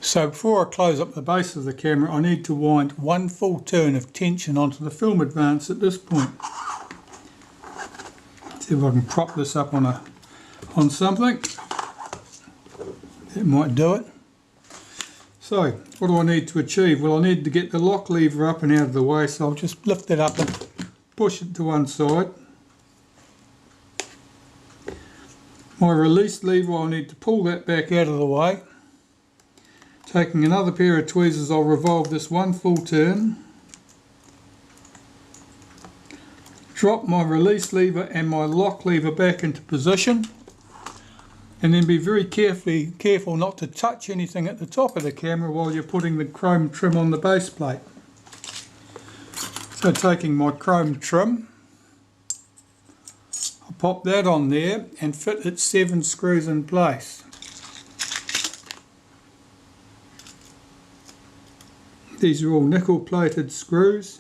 So before I close up the base of the camera, I need to wind one full turn of tension onto the film advance at this point. See if I can prop this up on something. That might do it. So what do I need to achieve? Well, I need to get the lock lever up and out of the way, so I'll just lift it up and push it to one side. My release lever, I'll need to pull that back out of the way. Taking another pair of tweezers, I'll revolve this one full turn. Drop my release lever and my lock lever back into position. And then be very careful not to touch anything at the top of the camera while you're putting the chrome trim on the base plate. So taking my chrome trim, I'll pop that on there and fit its 7 screws in place. These are all nickel plated screws.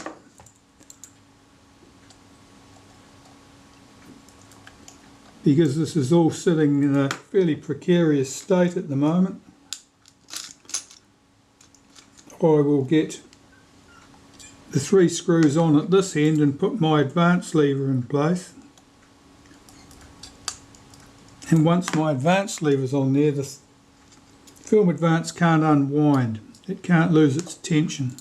Because this is all sitting in a fairly precarious state at the moment, I will get the 3 screws on at this end and put my advance lever in place. And once my advance lever is on there, the film advance can't unwind. It can't lose its tension.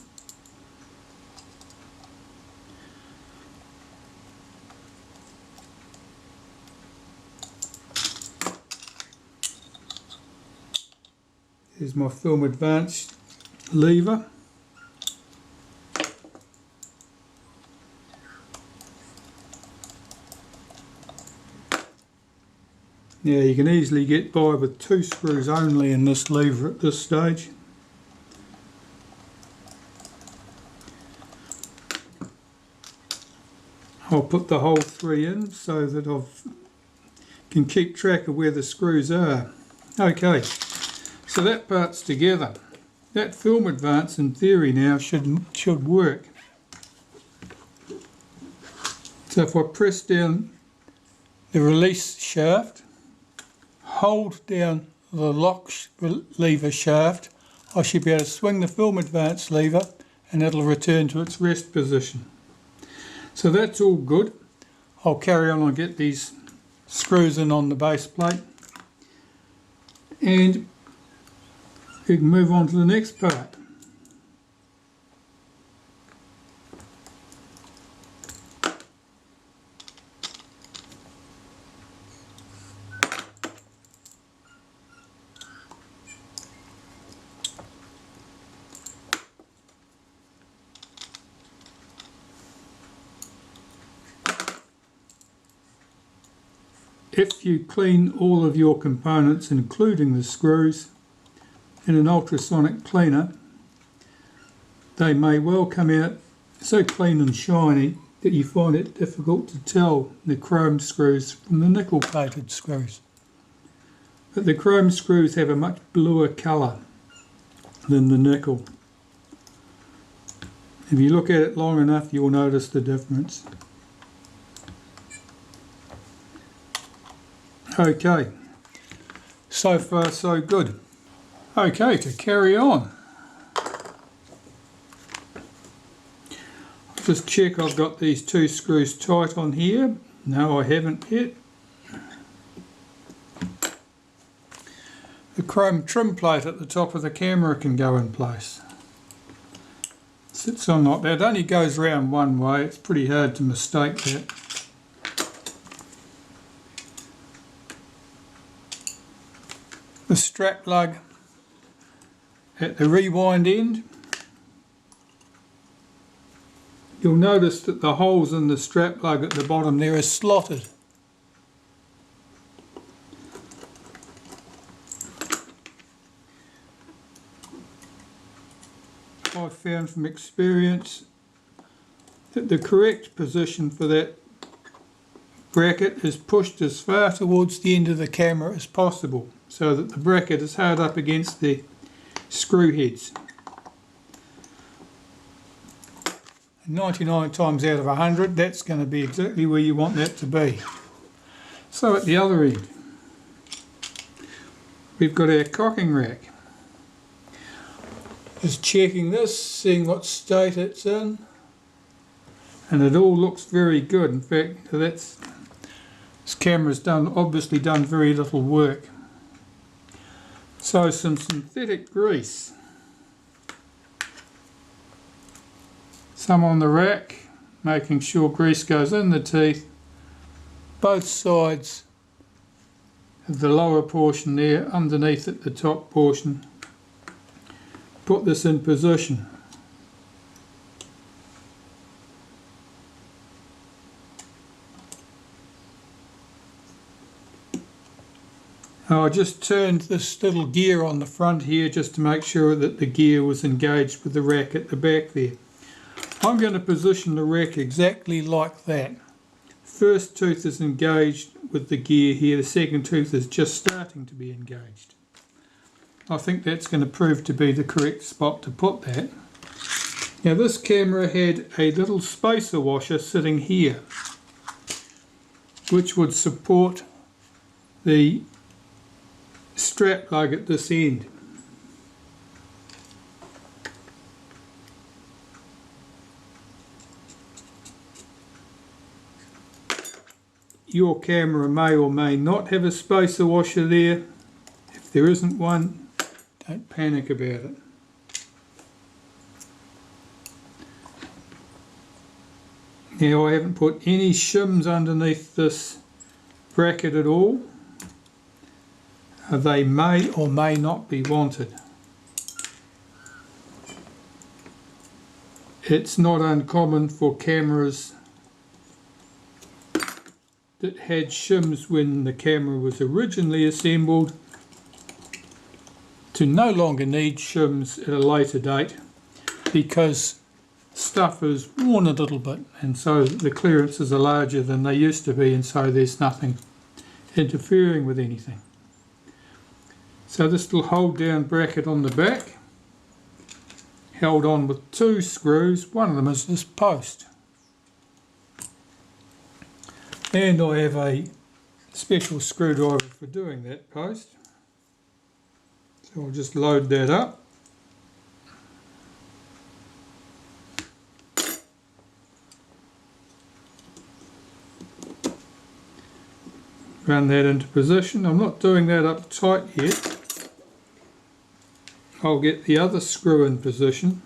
Here's my film advance lever. Now you can easily get by with 2 screws only in this lever at this stage. I'll put the whole 3 in so that I can keep track of where the screws are. Okay, so that part's together. That film advance in theory now should work. So if I press down the release shaft, hold down the lock lever shaft, I should be able to swing the film advance lever and it'll return to its rest position. So that's all good. I'll carry on and get these screws in on the base plate, and we can move on to the next part. If you clean all of your components, including the screws, in an ultrasonic cleaner, they may well come out so clean and shiny that you find it difficult to tell the chrome screws from the nickel plated screws. But the chrome screws have a much bluer colour than the nickel. If you look at it long enough, you'll notice the difference. Okay, so far so good. Okay, to carry on, I'll just check I've got these 2 screws tight on here. No, I haven't yet. The chrome trim plate at the top of the camera can go in place. Sits on like that. It only goes round one way. It's pretty hard to mistake that. The strap lug at the rewind end. You'll notice that the holes in the strap lug at the bottom there are slotted. I've found from experience that the correct position for that bracket is pushed as far towards the end of the camera as possible, so that the bracket is hard up against the screw heads. 99 times out of 100, that's going to be exactly where you want that to be. So at the other end, we've got our cocking rack. Just checking this, seeing what state it's in, and it all looks very good. In fact, this camera's obviously done very little work. So some synthetic grease, some on the rack, making sure grease goes in the teeth, both sides of the lower portion there, underneath at the top portion. Put this in position. I just turned this little gear on the front here just to make sure that the gear was engaged with the rack at the back there. I'm going to position the rack exactly like that. First tooth is engaged with the gear here, the second tooth is just starting to be engaged. I think that's going to prove to be the correct spot to put that. Now this camera had a little spacer washer sitting here, which would support the strap lug at this end. Your camera may or may not have a spacer washer there. If there isn't one, don't panic about it. Now I haven't put any shims underneath this bracket at all. They may or may not be wanted. It's not uncommon for cameras that had shims when the camera was originally assembled to no longer need shims at a later date because stuff is worn a little bit and so the clearances are larger than they used to be, and so there's nothing interfering with anything. So this little hold down bracket on the back, held on with two screws, one of them is this post. And I have a special screwdriver for doing that post. So I'll just load that up. Run that into position. I'm not doing that up tight yet. I'll get the other screw in position.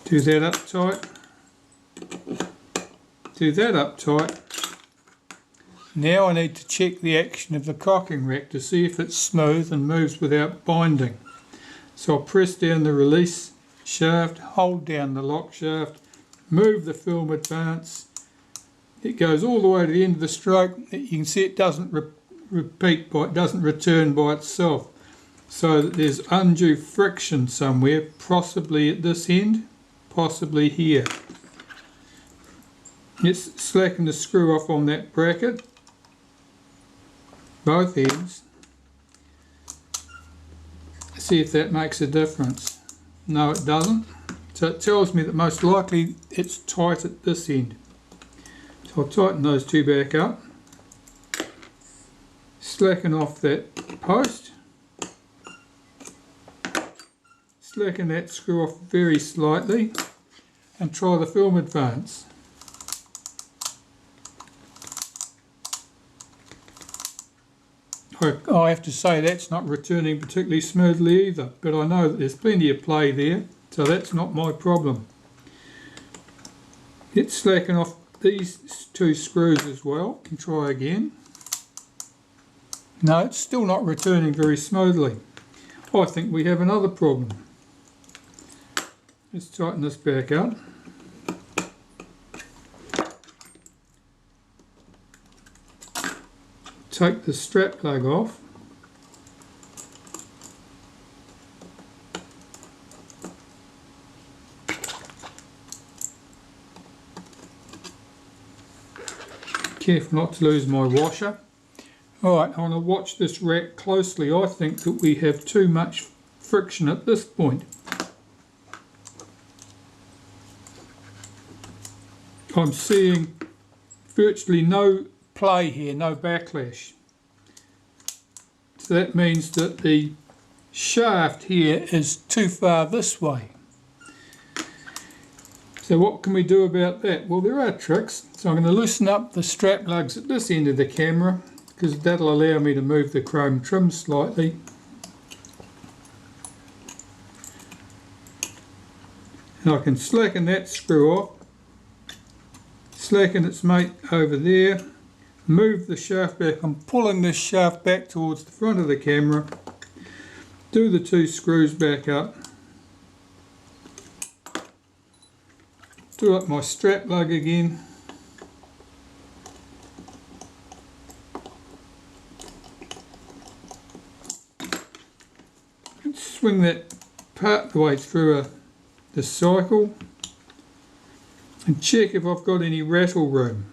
Do that up tight. Do that up tight. Now I need to check the action of the cocking rack to see if it's smooth and moves without binding. So I'll press down the release shaft, hold down the lock shaft, move the film advance. It goes all the way to the end of the stroke. You can see it doesn't doesn't return by itself. So that there's undue friction somewhere, possibly at this end, possibly here. Let's slacken the screw off on that bracket, both ends. See if that makes a difference. No, it doesn't. So it tells me that most likely it's tight at this end. So I'll tighten those two back up. Slacken off that post. Slacken that screw off very slightly and try the film advance. I have to say that's not returning particularly smoothly either, but I know that there's plenty of play there, so that's not my problem. Let's slacken off these two screws as well and try again. No, it's still not returning very smoothly. I think we have another problem. Let's tighten this back up. Take the strap plug off. Careful not to lose my washer. Alright, I want to watch this rack closely. I think that we have too much friction at this point. I'm seeing virtually no play here, no backlash. So that means that the shaft here is too far this way. So what can we do about that? Well, there are tricks. So I'm going to loosen up the strap lugs at this end of the camera, because that'll allow me to move the chrome trim slightly. And I can slacken that screw off, slacken its mate over there, move the shaft back. I'm pulling this shaft back towards the front of the camera, do the two screws back up, do up my strap lug again, and swing that part the way through the cycle and check if I've got any rattle room.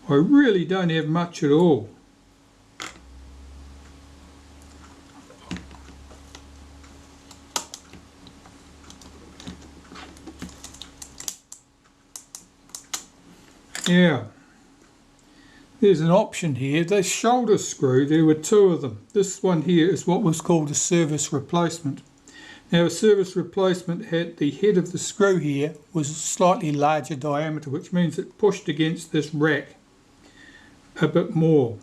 I really don't have much at all. Yeah, there's an option here. The shoulder screw, there were two of them. This one here is what was called a service replacement. Now a service replacement had the head of the screw here was a slightly larger diameter, which means it pushed against this rack a bit more.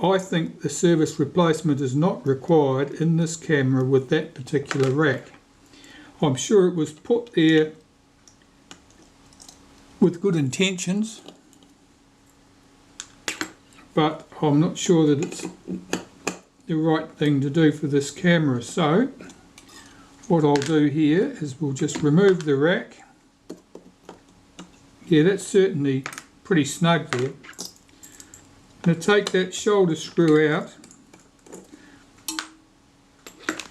I think the service replacement is not required in this camera with that particular rack. I'm sure it was put there with good intentions, but I'm not sure that it's the right thing to do for this camera. So what I'll do here is we'll just remove the rack. Yeah, that's certainly pretty snug there. I'm going to take that shoulder screw out,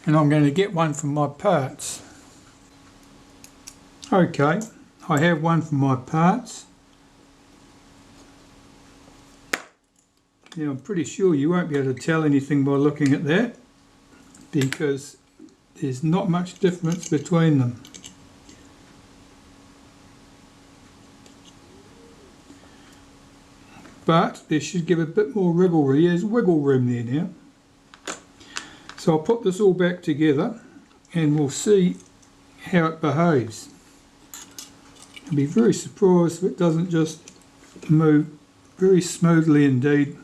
and I'm going to get one from my parts. Okay, I have one from my parts. Now I'm pretty sure you won't be able to tell anything by looking at that, because there's not much difference between them. But this should give a bit more wiggle room. There's wiggle room there now. So I'll put this all back together and we'll see how it behaves. I'll be very surprised if it doesn't just move very smoothly indeed.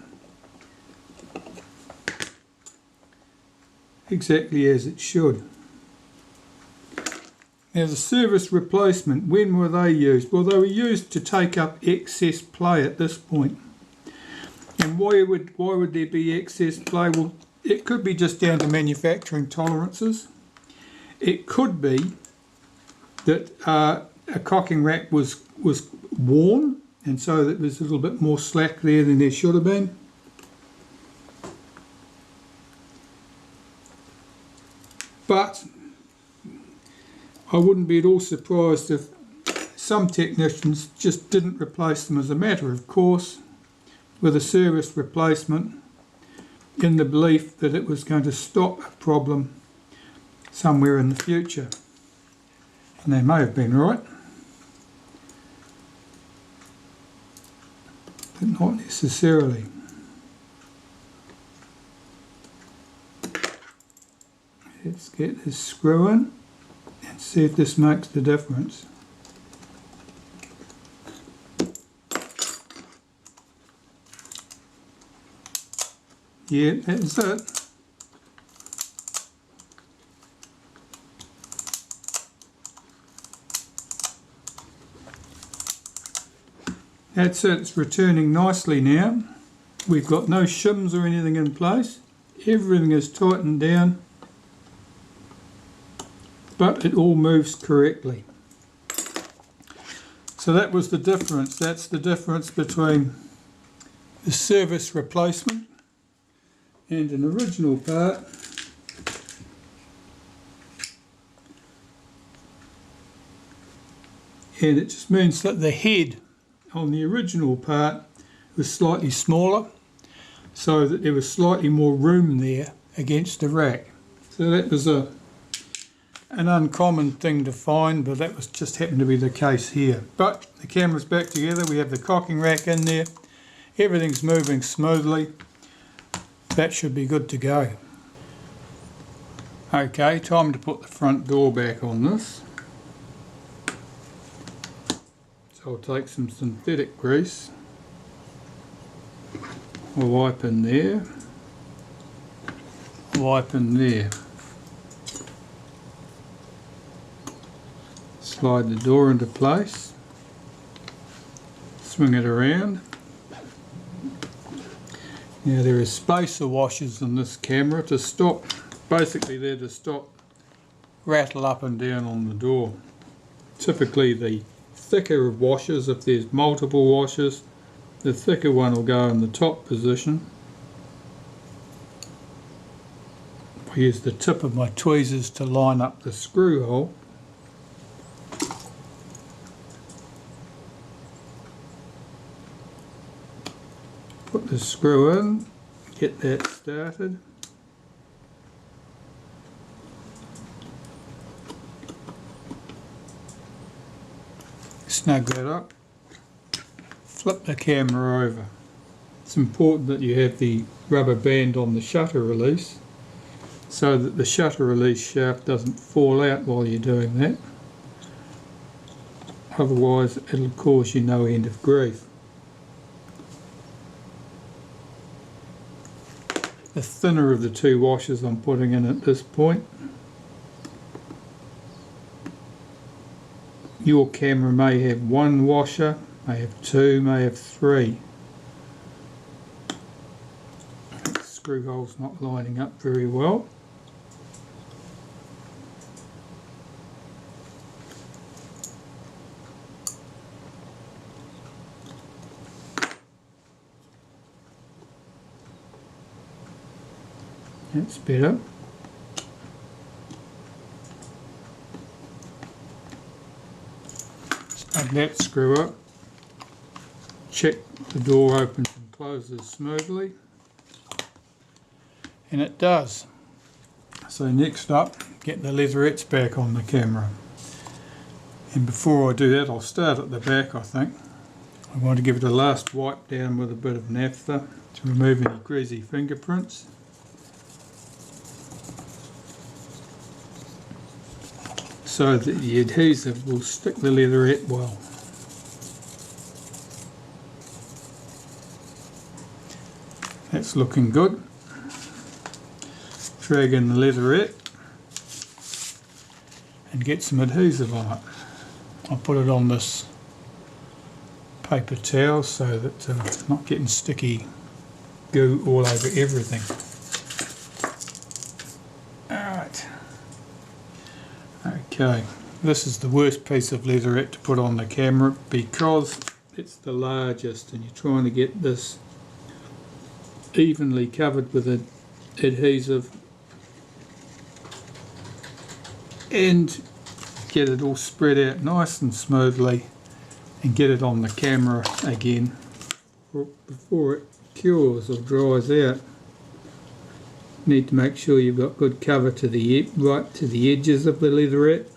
Exactly as it should. Now the service replacement, when were they used? Well, they were used to take up excess play at this point. And why would there be excess play? Well, it could be just down to manufacturing tolerances. It could be that a cocking rack was worn, and so that there's a little bit more slack there than there should have been. But I wouldn't be at all surprised if some technicians just didn't replace them as a matter of course with a service replacement in the belief that it was going to stop a problem somewhere in the future. And they may have been right, but not necessarily. Let's get this screw in and see if this makes the difference. Yeah, that's it. That's it, it's returning nicely now. We've got no shims or anything in place. Everything is tightened down, but it all moves correctly. So that was the difference. That's the difference between the service replacement and an original part. And it just means that the head on the original part was slightly smaller, so that there was slightly more room there against the rack. So that was a an uncommon thing to find, but that was just happened to be the case here. But the camera's back together, we have the cocking rack in there, everything's moving smoothly. That should be good to go. Okay, time to put the front door back on this. So I'll take some synthetic grease, I'll wipe in there, wipe in there. Slide the door into place, swing it around. Now there is spacer washers in this camera to stop, basically they're to stop rattle up and down on the door. Typically the thicker of washers, if there's multiple washers, the thicker one will go in the top position. I use the tip of my tweezers to line up the screw hole. Put the screw in, get that started. Snug that up. Flip the camera over. It's important that you have the rubber band on the shutter release so that the shutter release shaft doesn't fall out while you're doing that. Otherwise it'll cause you no end of grief. The thinner of the two washers I'm putting in at this point. Your camera may have one washer, may have two, may have three. The screw hole's not lining up very well. That's better. Snug that screw up. Check the door opens and closes smoothly. And it does. So next up, get the leatherettes back on the camera. And before I do that, I'll start at the back, I think. I want to give it a last wipe down with a bit of naphtha to remove any greasy fingerprints. So that the adhesive will stick the leatherette well. That's looking good. Drag in the leatherette and get some adhesive on it. I'll put it on this paper towel so that it's not getting sticky goo all over everything. Alright. Okay, this is the worst piece of leatherette to put on the camera because it's the largest and you're trying to get this evenly covered with adhesive and get it all spread out nice and smoothly and get it on the camera again before it cures or dries out. You need to make sure you've got good cover to the right to the edges of the leatherette.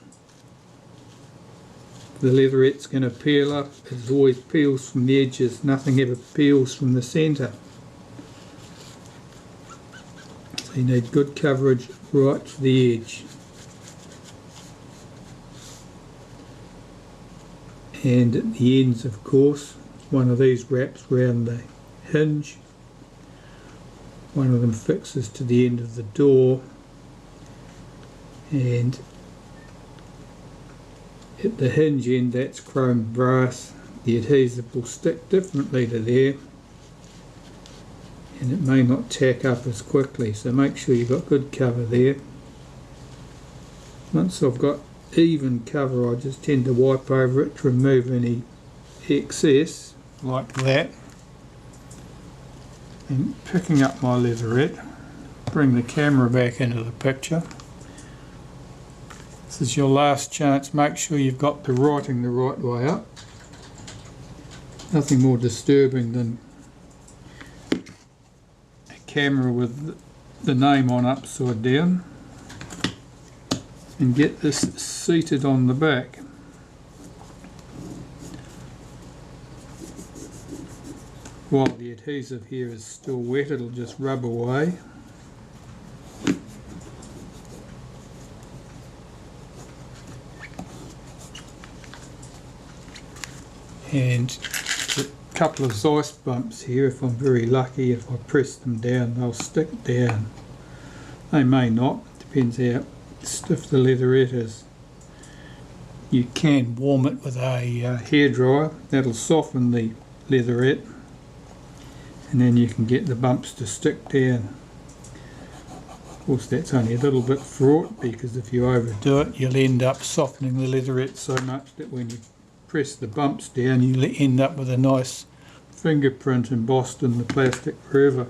The leatherette's going to peel up. It always peels from the edges, nothing ever peels from the centre. So you need good coverage right to the edge. And at the ends, of course, one of these wraps round the hinge. One of them fixes to the end of the door, and at the hinge end, that's chrome brass. The adhesive will stick differently to there and it may not tack up as quickly, so make sure you've got good cover there. Once I've got even cover, I just tend to wipe over it to remove any excess like that. And picking up my leatherette, bring the camera back into the picture. This is your last chance. Make sure you've got the writing the right way up. Nothing more disturbing than a camera with the name on upside down. and get this seated on the back. While the adhesive here is still wet, it'll just rub away. And a couple of Zeiss bumps here, if I'm very lucky, if I press them down they'll stick down. They may not, depends how stiff the leatherette is. You can warm it with a hairdryer, that'll soften the leatherette, and then you can get the bumps to stick down. Of course that's only a little bit fraught, because if you overdo it you'll end up softening the leatherette so much that when you press the bumps down you end up with a nice fingerprint embossed in the plastic forever.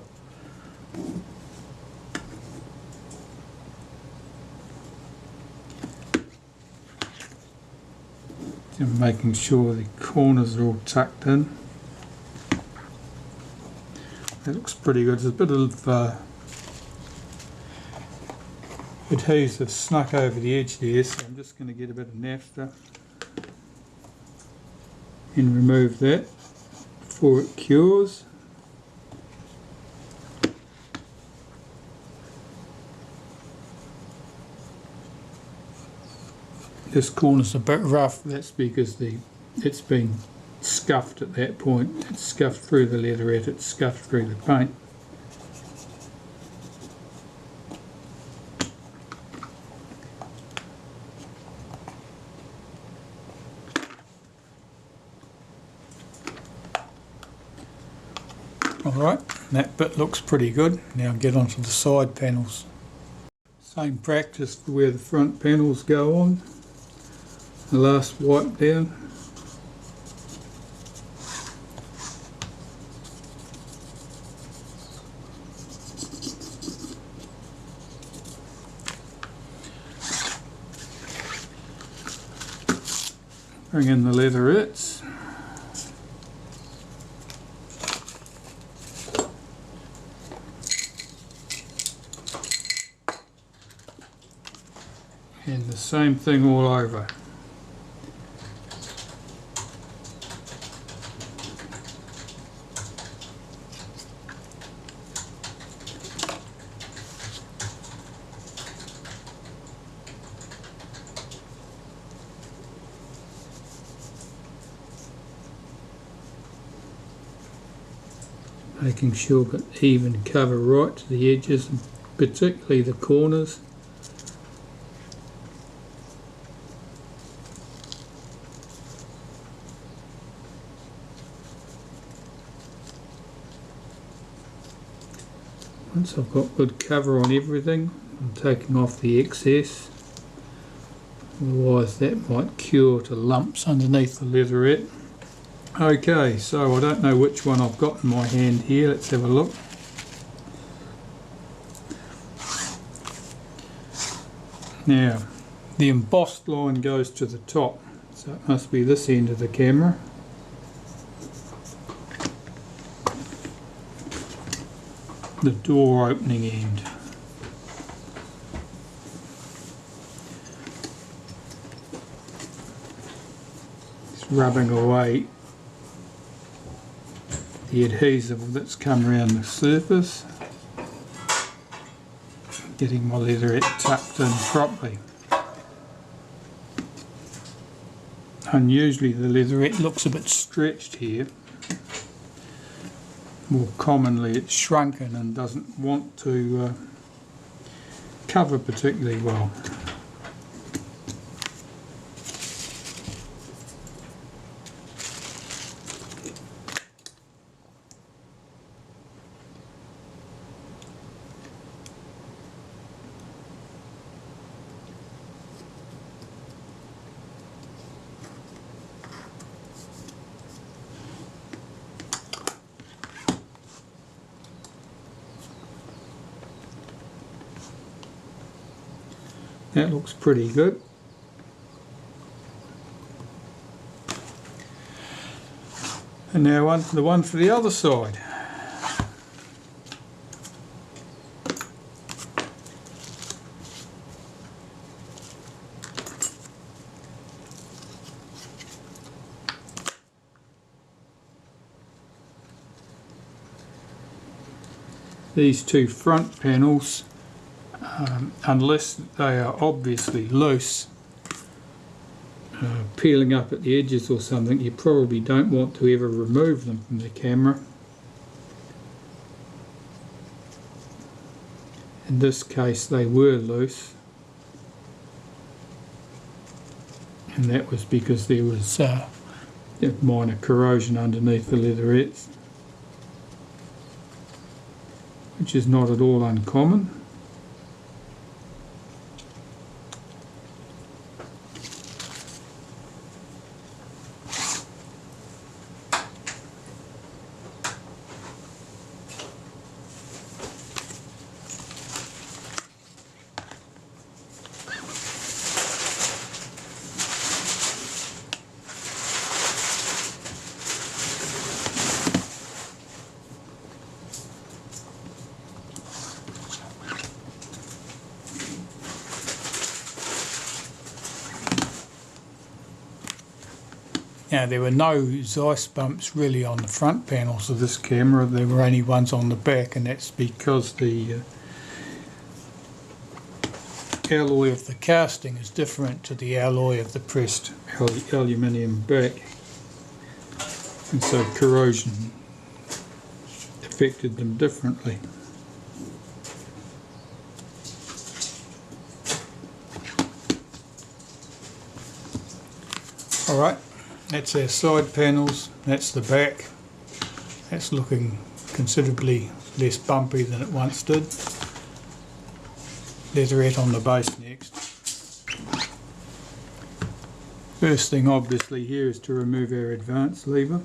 I'm making sure the corners are all tucked in. That looks pretty good. There's a bit of adhesive snuck over the edge there, so I'm just going to get a bit of naphtha and remove that before it cures. This corner's a bit rough, that's because it's been scuffed at that point. It's scuffed through the leatherette, it's scuffed through the paint. Alright, that bit looks pretty good. Now get onto the side panels. Same practice for where the front panels go on. The last wipe down. Bring in the leatherettes. And the same thing all over. Making sure I've got even cover right to the edges, and particularly the corners. Once I've got good cover on everything, I'm taking off the excess, otherwise that might cure to lumps underneath the leatherette. Okay, so I don't know which one I've got in my hand here, let's have a look. Now, the embossed line goes to the top, so it must be this end of the camera. The door opening end. It's rubbing away the adhesive that's come around the surface, getting my leatherette tucked in properly. Unusually the leatherette looks a bit stretched here. More commonly it's shrunken and doesn't want to cover particularly well. That looks pretty good. And now on to the one for the other side. these two front panels, unless they are obviously loose, peeling up at the edges or something, you probably don't want to ever remove them from the camera. In this case they were loose, and that was because there was minor corrosion underneath the leatherettes, which is not at all uncommon. Now, there were no Zeiss bumps really on the front panels of this camera, there were only ones on the back, and that's because the alloy of the casting is different to the alloy of the pressed aluminium back, and so corrosion affected them differently. Alright, that's our side panels, that's the back. That's looking considerably less bumpy than it once did. Leatherette on the base next. First thing obviously here is to remove our advance lever.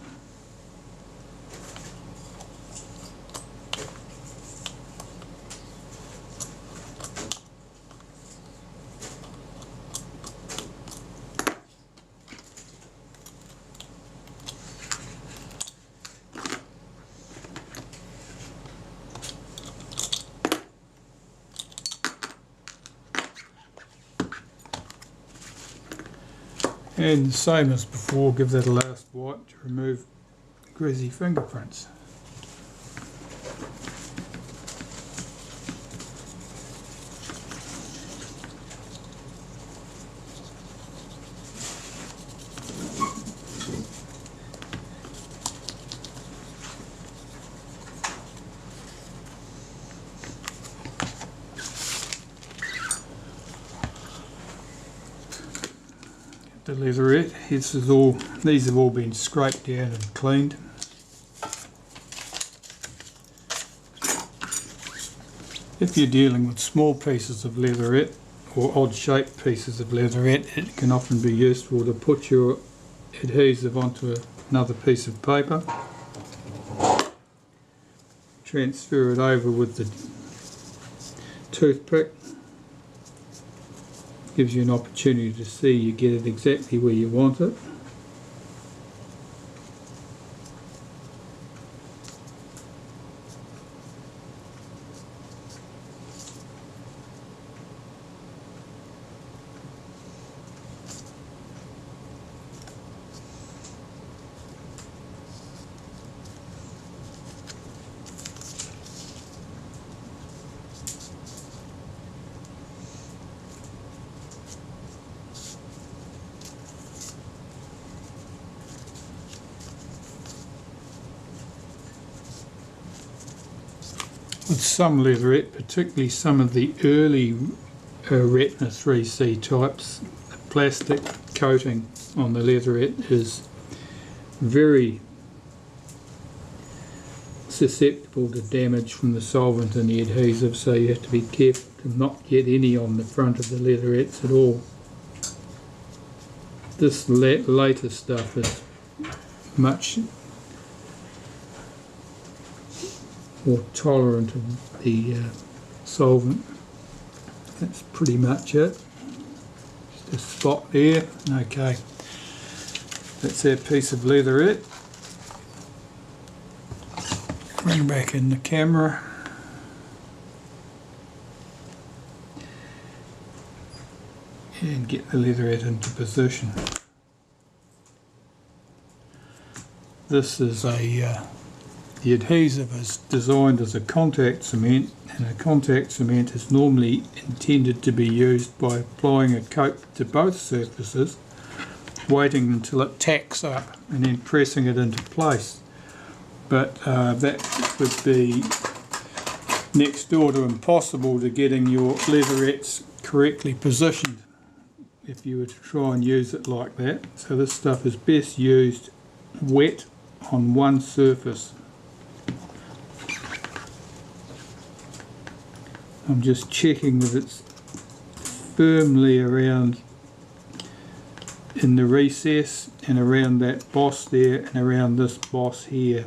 And the same as before, give that a last wipe to remove greasy fingerprints. The leatherette, these have all been scraped down and cleaned. If you're dealing with small pieces of leatherette or odd shaped pieces of leatherette, it can often be useful to put your adhesive onto another piece of paper, transfer it over with the toothpick. Gives you an opportunity to see you get it exactly where you want it. With some leatherette, particularly some of the early Retina 3C types, the plastic coating on the leatherette is very susceptible to damage from the solvent and the adhesive, so you have to be careful to not get any on the front of the leatherettes at all. This later stuff is much more tolerant of the solvent. That's pretty much it. Just a spot there. Okay, that's our piece of leatherette. Bring back in the camera. And get the leatherette into position. This is a The adhesive is designed as a contact cement, and a contact cement is normally intended to be used by applying a coat to both surfaces, waiting until it tacks up and then pressing it into place. But that would be next door to impossible to getting your leatherettes correctly positioned if you were to try and use it like that. So this stuff is best used wet on one surface. I'm just checking that it's firmly around in the recess and around that boss there and around this boss here.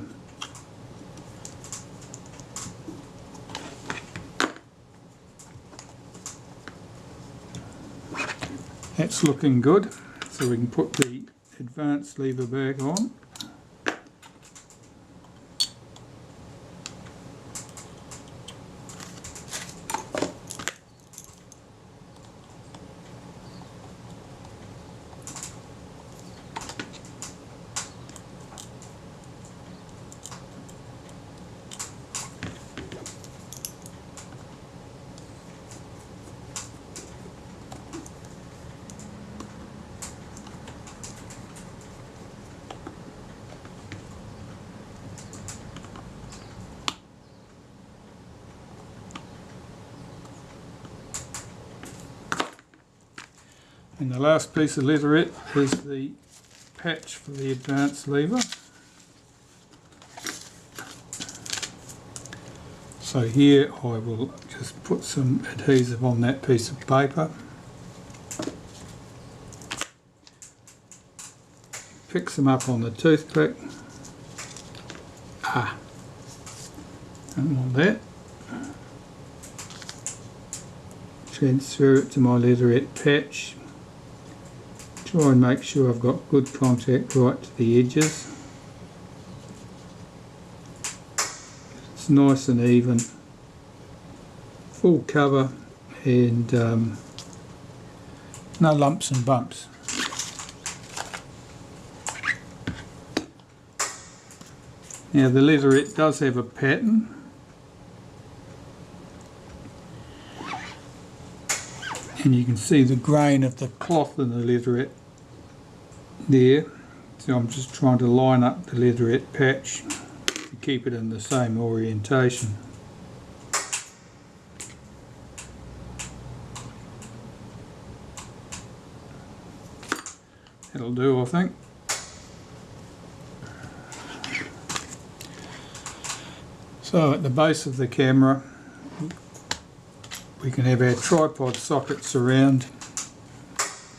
That's looking good, so we can put the advanced lever back on. And the last piece of leatherette is the patch for the advanced lever. So here I will just put some adhesive on that piece of paper. Fix them up on the toothpick. Don't want that. Transfer it to my leatherette patch. Try and make sure I've got good contact right to the edges. It's nice and even. Full cover and no lumps and bumps. Now the leatherette does have a pattern. And you can see the grain of the cloth in the leatherette there. So I'm just trying to line up the leatherette patch to keep it in the same orientation. That'll do, I think. So at the base of the camera we can have our tripod sockets around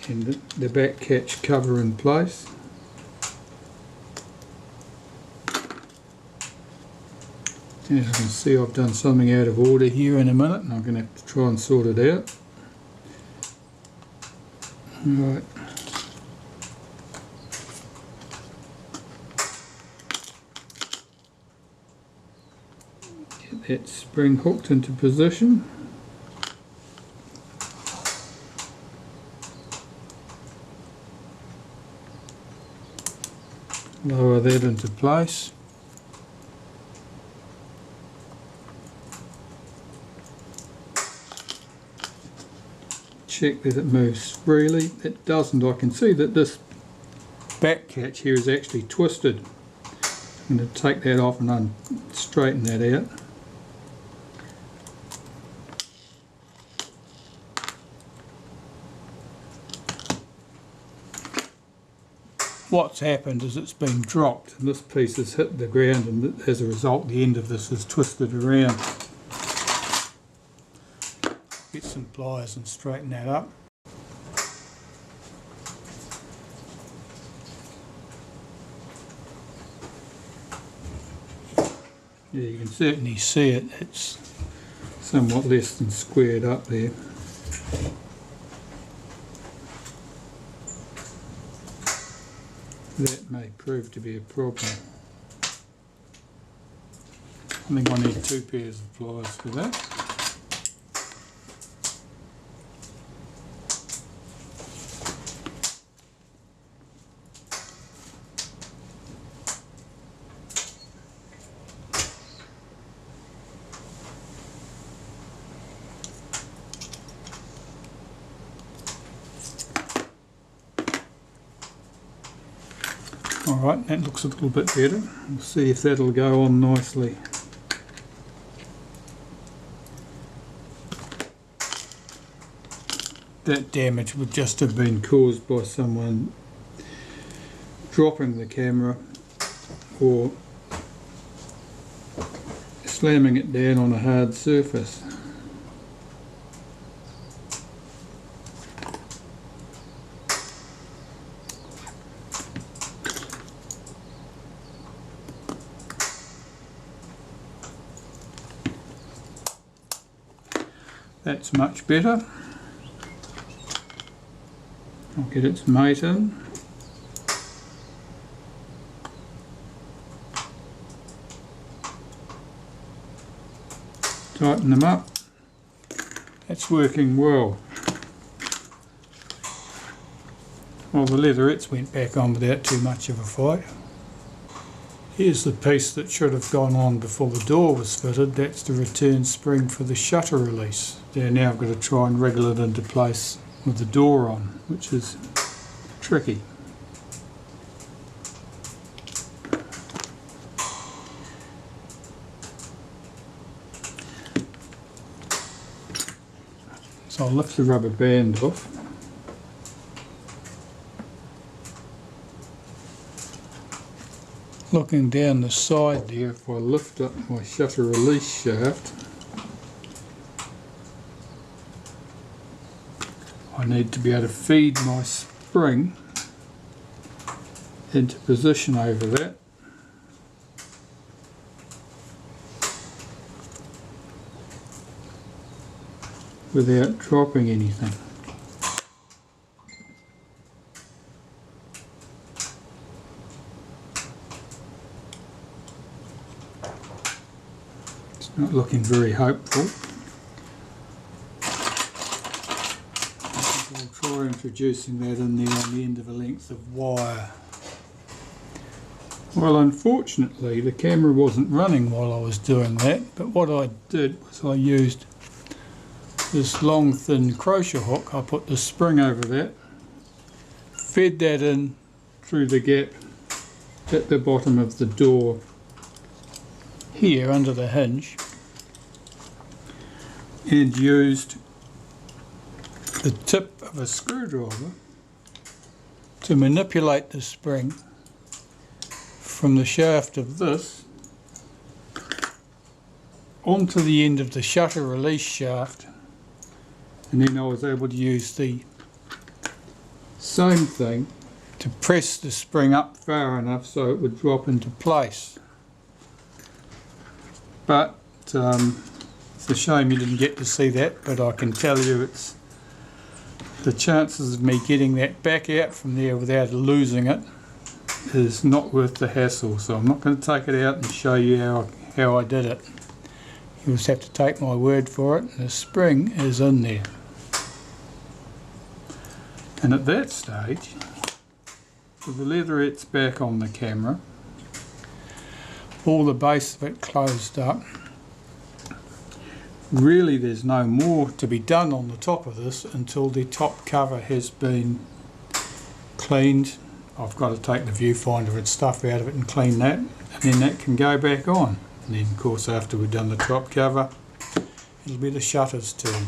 and the back catch cover in place. As you can see, I've done something out of order here in a minute and I'm going to have to try and sort it out. Right. Get that spring hooked into position. Lower that into place. Check that it moves freely. It doesn't. I can see that this back catch here is actually twisted. I'm going to take that off and straighten that out. What's happened is it's been dropped and this piece has hit the ground, and as a result the end of this is twisted around. Get some pliers and straighten that up. Yeah, you can certainly see it. It's somewhat less than squared up there. That may prove to be a problem. I think I need 2 pairs of pliers for that. Alright, that looks a little bit better. We'll see if that'll go on nicely. That damage would just have been caused by someone dropping the camera or slamming it down on a hard surface. That's much better. I'll get its mate in. Tighten them up. That's working well. Well, the leatherettes went back on without too much of a fight. Here's the piece that should have gone on before the door was fitted. That's the return spring for the shutter release. Now I've got to try and wriggle it into place with the door on, which is tricky. So I'll lift the rubber band off. Looking down the side there, if I lift up my shutter release shaft, I need to be able to feed my spring into position over that. Without dropping anything. It's not looking very hopeful. I'll try introducing that in there on the end of a length of wire. Well, unfortunately the camera wasn't running while I was doing that, but what I did was I used this long thin crochet hook. I put the spring over that, fed that in through the gap at the bottom of the door here under the hinge, and used the tip of a screwdriver to manipulate the spring from the shaft of this onto the end of the shutter release shaft. And then I was able to use the same thing to press the spring up far enough so it would drop into place. But it's a shame you didn't get to see that, but I can tell you it's the chances of me getting that back out from there without losing it is not worth the hassle, so I'm not going to take it out and show you how I did it. You'll just have to take my word for it. The spring is in there. And at that stage, with the leatherettes back on the camera, all the base of it closed up, really there's no more to be done on the top of this until the top cover has been cleaned. I've got to take the viewfinder and stuff out of it and clean that, and then that can go back on. And then of course after we've done the top cover, it'll be the shutter's turn.